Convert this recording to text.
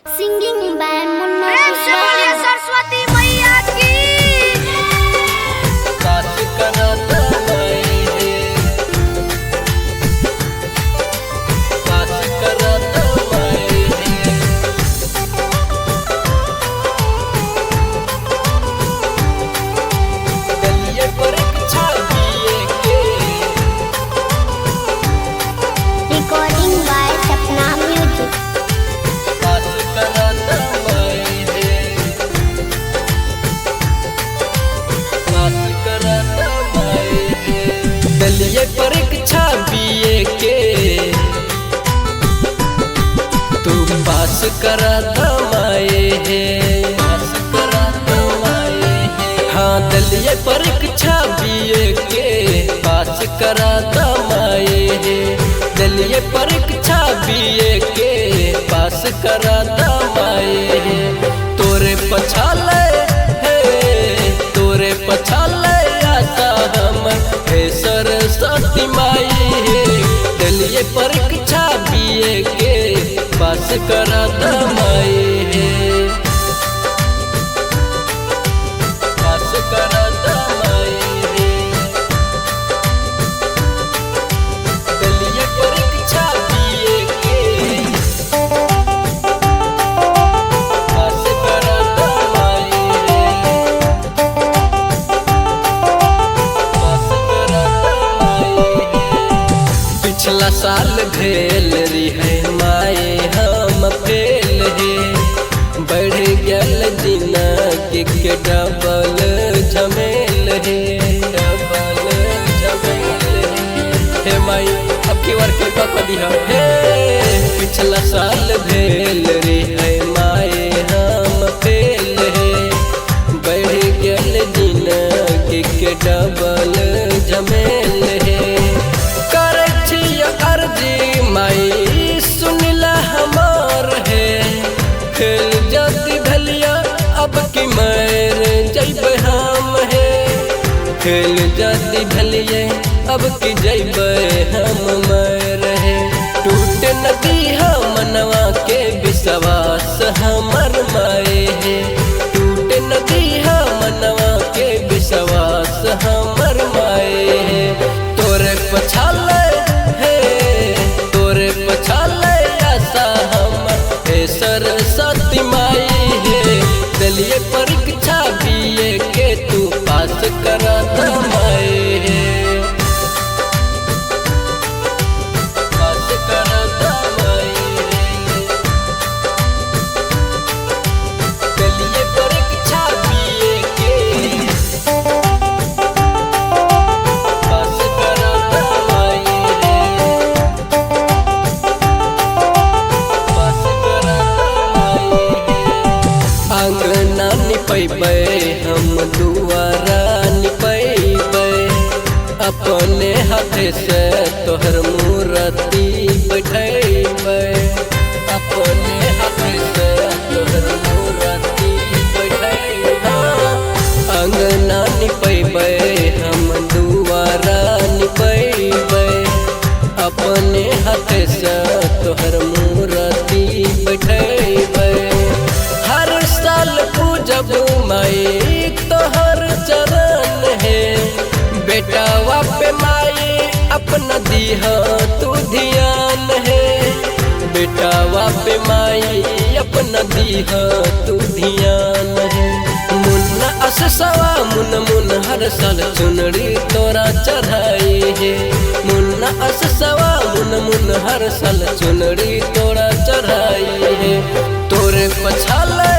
Singing by Munna प्रेम से बोलिए सरस्वती मैया की। पास कराता माए पास कराता माए गलिए परीक्षा दिए के recording by Sapna Music. पास कराता माए पास कराता माए गलिए परीक्षा बीए के तू पास कराता माए पास कराता माए हाँ दलिए परीक्षा बीए के पास कराता माए दलिए परीक्षा बीए के पास कराता माए तोरे पछाले हे तोरे पछाले आता हम हे सरस्वती माई दलिए परीक्षा बीए के पास कराता माई पास कराता माई दलिए परीक्षा बीए के पास कराता माई पास कराता माई पिछला साल भेल रही माए हम फेल हे बढ़ गल जिंदगी के डबल झमेल हे डबल झमेल हे माई अब की बार कृपा कर दिया हे पिछला साल भेल रही माए हम फेल हे बढ़ गल जिंदगी के डबल झमेल हे करे छिय अर्जी माई सुनिला हमार है खेल जाती भलिया अब की मर जैब हम है खेल जाती भलिए अब की जैब हम मर है टूट नदी मनवा के विश्वास हमर माए है टूट नदी मनवा के विश्वास हमर माए है तोरे पछाले हे तोरे पछाले आशा हम हे सरस्वती माई हे दलिए परीक्षा बीए के तू पास कराता माए हे पास कराता माए दलिए परीक्षा बीए के पास कराता माए पास कराता माए आंगना निपैबै हम दुआरा निपैबै अपने हाथे से तोहर मूर्ति बैठैबै अपने हाथे से तोहर मूर्ति बैठैबै आंगना निपैबै हम दुआरा निपैबै अपने हाथे से तोहर मूर्ति बैठैबै हर साल पूजब माई तोहर चरण है बेटावा पे माई अपना दीह तू ध्यान है बेटावा पे माई अपना दीह तू ध्यान है मुन्ना अससवा मुन मुन हर साल चुनरी तोरा चढ़ाई है मुन्ना अससवा मुन मुन हर साल चुनरी तोरा चढ़ाई है तोरे पछाले